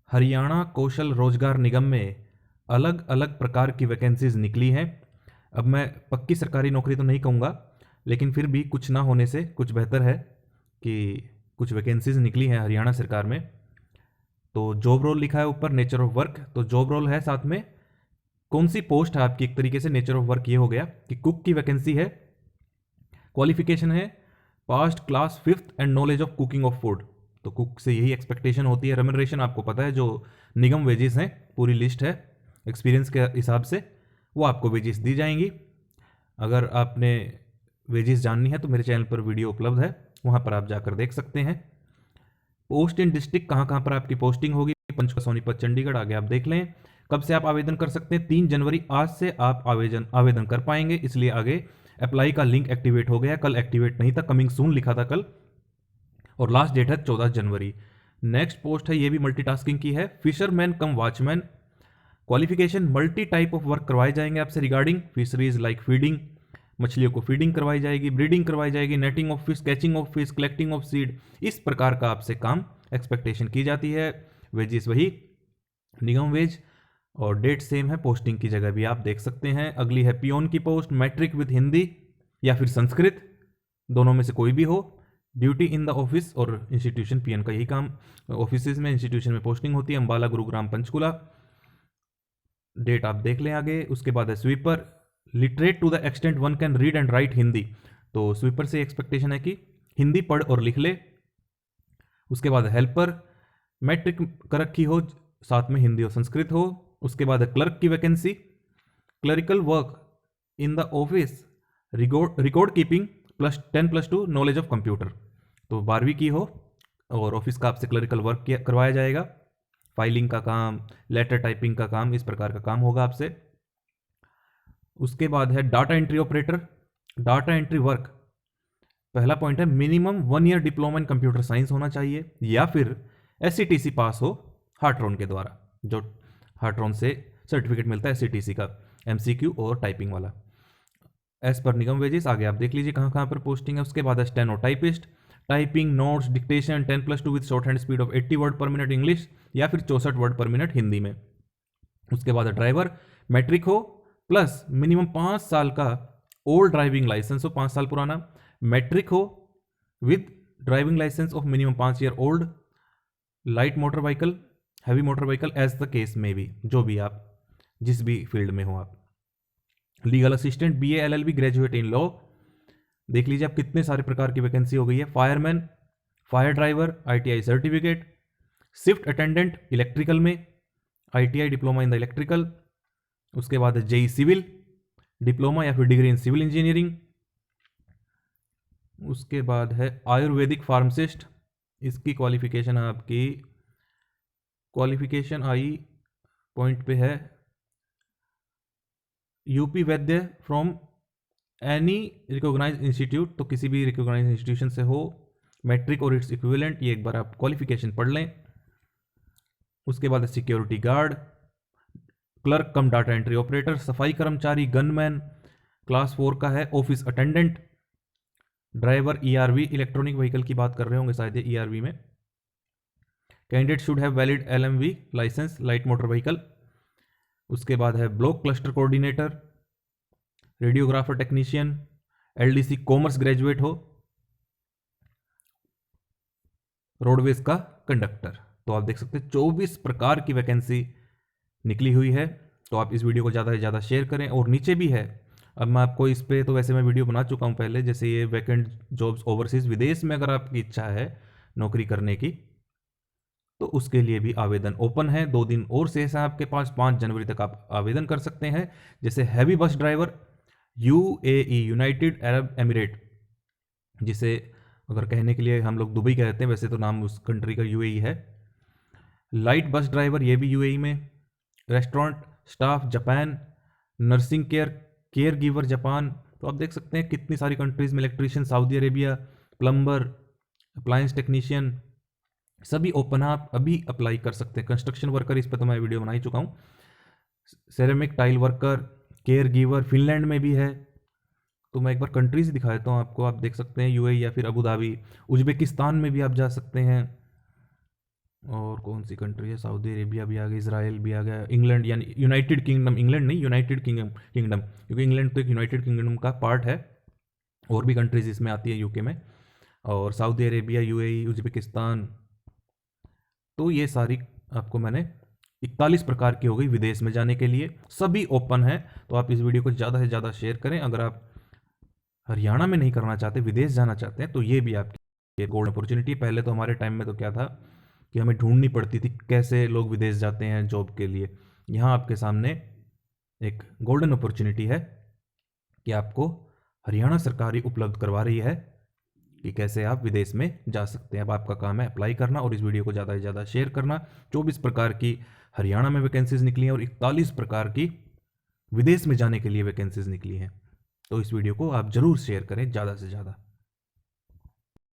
हरियाणा कौशल रोजगार निगम में अलग अलग प्रकार की वैकेंसीज निकली हैं। अब मैं पक्की सरकारी नौकरी तो नहीं कहूँगा, लेकिन फिर भी कुछ ना होने से कुछ बेहतर है कि कुछ वैकेंसीज निकली हैं हरियाणा सरकार में। तो जॉब रोल लिखा है ऊपर, नेचर ऑफ वर्क, तो जॉब रोल है, साथ में कौन सी पोस्ट है आपकी। एक तरीके से नेचर ऑफ वर्क ये हो गया कि कुक की वैकेंसी है, क्वालिफिकेशन है past class fifth and knowledge of cooking of food. तो कुक से यही एक्सपेक्टेशन होती है। रेम्यूनरेशन आपको पता है, जो निगम वेजेस हैं, पूरी लिस्ट है एक्सपीरियंस के हिसाब से, वो आपको वेजेस दी जाएंगी। अगर आपने वेजेस जाननी है तो मेरे चैनल पर वीडियो उपलब्ध है, वहाँ पर आप जाकर देख सकते हैं। पोस्ट इन डिस्ट्रिक्ट, कहाँ कहाँ पर आपकी पोस्टिंग होगी, पंचकुला, सोनीपत, चंडीगढ़, आगे आप देख लें। कब से आप आवेदन कर सकते हैं, 3 जनवरी आज से आप आवेदन कर पाएंगे, इसलिए आगे अप्लाई का लिंक एक्टिवेट हो गया। कल एक्टिवेट नहीं था, कमिंग सून लिखा था कल, और लास्ट डेट है 14 जनवरी। नेक्स्ट पोस्ट है, ये भी मल्टीटास्किंग की है, fisherman come watchman. Qualification multi type of work करवाए जाएंगे आपसे रिगार्डिंग फिशरीज, लाइक फीडिंग, मछलियों को फीडिंग करवाई जाएगी, ब्रीडिंग करवाई जाएगी, netting of fish, catching of fish, collecting of seed, इस प्रकार का आपसे काम एक्सपेक्टेशन की जाती है। वेजेस वही निगम वेज, और डेट सेम है, पोस्टिंग की जगह भी आप देख सकते हैं। अगली है पियोन की पोस्ट, मैट्रिक विद हिंदी या फिर संस्कृत, दोनों में से कोई भी हो। ड्यूटी इन द ऑफिस और इंस्टीट्यूशन, पीएन का यही काम, ऑफिस में, इंस्टीट्यूशन में पोस्टिंग होती है, अंबाला, गुरुग्राम, पंचकुला। डेट आप देख लें आगे। उसके बाद है sweeper, literate to the extent one can read and write Hindi. तो स्वीपर से एक्सपेक्टेशन है कि हिंदी पढ़ और लिख ले। उसके बाद हेल्पर, मैट्रिक कर रखी हो, साथ में हिंदी और संस्कृत हो। उसके बाद है क्लर्क की vacancy, clerical work in the office, record keeping +10+2 knowledge of computer. तो 12वीं की हो और ऑफिस का आपसे क्लरिकल वर्क करवाया जाएगा, फाइलिंग का काम, लेटर टाइपिंग का काम, इस प्रकार का काम होगा आपसे। उसके बाद है data entry operator, data entry work. पहला पॉइंट है minimum 1 year diploma in computer science होना चाहिए, या फिर SCTC पास हो हार्ट्रॉन के द्वारा, जो हार्ट्रॉन से सर्टिफिकेट मिलता है SCTC का, MCQ और टाइपिंग वाला, एज पर निगम वेजेस। आगे आप देख लीजिए कहाँ कहाँ पर पोस्टिंग है। उसके बाद है steno typist, typing, notes, dictation 10+2 with short hand speed of 80 word पर मिनट इंग्लिश या फिर 64 वर्ड पर मिनट हिंदी में। उसके बाद है ड्राइवर, मैट्रिक हो प्लस मिनिमम 5 साल का ओल्ड ड्राइविंग लाइसेंस हो, 5 साल पुराना, मैट्रिक हो with driving licence of minimum 5 year old, light motor vehicle, heavy motor vehicle, as the case में भी, जो भी आप जिस भी फील्ड में हो आप। Legal assistant, BA LLB, graduate in law. देख लीजिए आप कितने सारे प्रकार की वैकेंसी हो गई है। Fireman, fire driver, ITI certificate, shift attendant electrical में, ITI diploma in the electrical. उसके बाद है JEE सिविल, डिप्लोमा या फिर डिग्री इन सिविल इंजीनियरिंग। उसके बाद है आयुर्वेदिक फार्मासिस्ट, इसकी क्वालिफिकेशन आपकी, क्वालिफिकेशन आई पॉइंट पे है UP Vaidya from any recognise institute, तो किसी भी रिकॉग्नाइज इंस्टीट्यूशन से हो, मैट्रिक और इट्स इक्विवेलेंट, ये एक बार आप क्वालिफिकेशन पढ़ लें। उसके बाद security guard, clerk cum data entry operator, सफाई कर्मचारी, गनमैन, क्लास 4 का है, office attendant, driver, ERV, electronic vehicle की बात कर रहे होंगे शायद ERV में। Candidate should have valid LMV licence, light motor vehicle. उसके बाद है block cluster coordinator, radiographer technician, LDC commerce graduate हो, रोडवेज का कंडक्टर। तो आप देख सकते हैं 24 प्रकार की वैकेंसी निकली हुई है। तो आप इस वीडियो को ज़्यादा से ज़्यादा शेयर करें, और नीचे भी है, अब मैं आपको इस पे, तो वैसे मैं वीडियो बना चुका हूँ पहले, जैसे ये वैकेंट जॉब्स ओवरसीज, विदेश में अगर आपकी इच्छा है नौकरी करने की, तो उसके लिए भी आवेदन ओपन है। 2 दिन और शेष है आपके पास, 5 जनवरी तक आप आवेदन कर सकते हैं। जैसे heavy bus driver, UAE, United Arab emirate, जिसे अगर कहने के लिए हम लोग दुबई कहते हैं, वैसे तो नाम उस कंट्री का UAE है। लाइट बस ड्राइवर, ये भी UAE में। Restaurant staff, Japan. Nursing care giver, Japan. तो आप देख सकते हैं कितनी सारी कंट्रीज में। Electrician, Saudi Arabia. Plumber, appliance technician, सभी ओपन, आप अभी अप्लाई कर सकते हैं। कंस्ट्रक्शन वर्कर, इस पर तो मैं वीडियो बना ही चुका हूँ। Ceramic tile worker, care giver, Finland में भी है। तो मैं एक बार कंट्रीज दिखा देता हूँ आपको, आप देख सकते हैं UAE या फिर अबू धाबी। उज्बेकिस्तान में भी आप जा सकते हैं। और कौन सी कंट्री है, सऊदी अरेबिया भी आ गया, इसराइल भी आ गया, इंग्लैंड यानी यूनाइटेड किंगडम, इंग्लैंड नहीं यूनाइटेड किंगडम, क्योंकि इंग्लैंड तो एक यूनाइटेड किंगडम का पार्ट है। और भी कंट्रीज इसमें आती है यूके में, और सऊदी अरेबिया, यूएई, उज्बेकिस्तान। तो ये सारी आपको मैंने 41 प्रकार की हो गई विदेश में जाने के लिए, सभी ओपन है। तो आप इस वीडियो को ज़्यादा से ज़्यादा शेयर करें। अगर आप हरियाणा में नहीं करना चाहते, विदेश जाना चाहते हैं, तो ये भी आपकी गोल्ड अपॉर्चुनिटी। पहले तो हमारे टाइम में तो क्या था कि हमें ढूंढनी पड़ती थी कैसे लोग विदेश जाते हैं जॉब के लिए। यहाँ आपके सामने एक गोल्डन अपॉर्चुनिटी है कि आपको हरियाणा सरकार ही उपलब्ध करवा रही है कि कैसे आप विदेश में जा सकते हैं। अब आपका काम है अप्लाई करना और इस वीडियो को ज़्यादा से ज़्यादा शेयर करना। 24 प्रकार की हरियाणा में वैकेंसीज निकली हैं और 41 प्रकार की विदेश में जाने के लिए वैकेंसीज निकली हैं। तो इस वीडियो को आप ज़रूर शेयर करें ज़्यादा से ज़्यादा।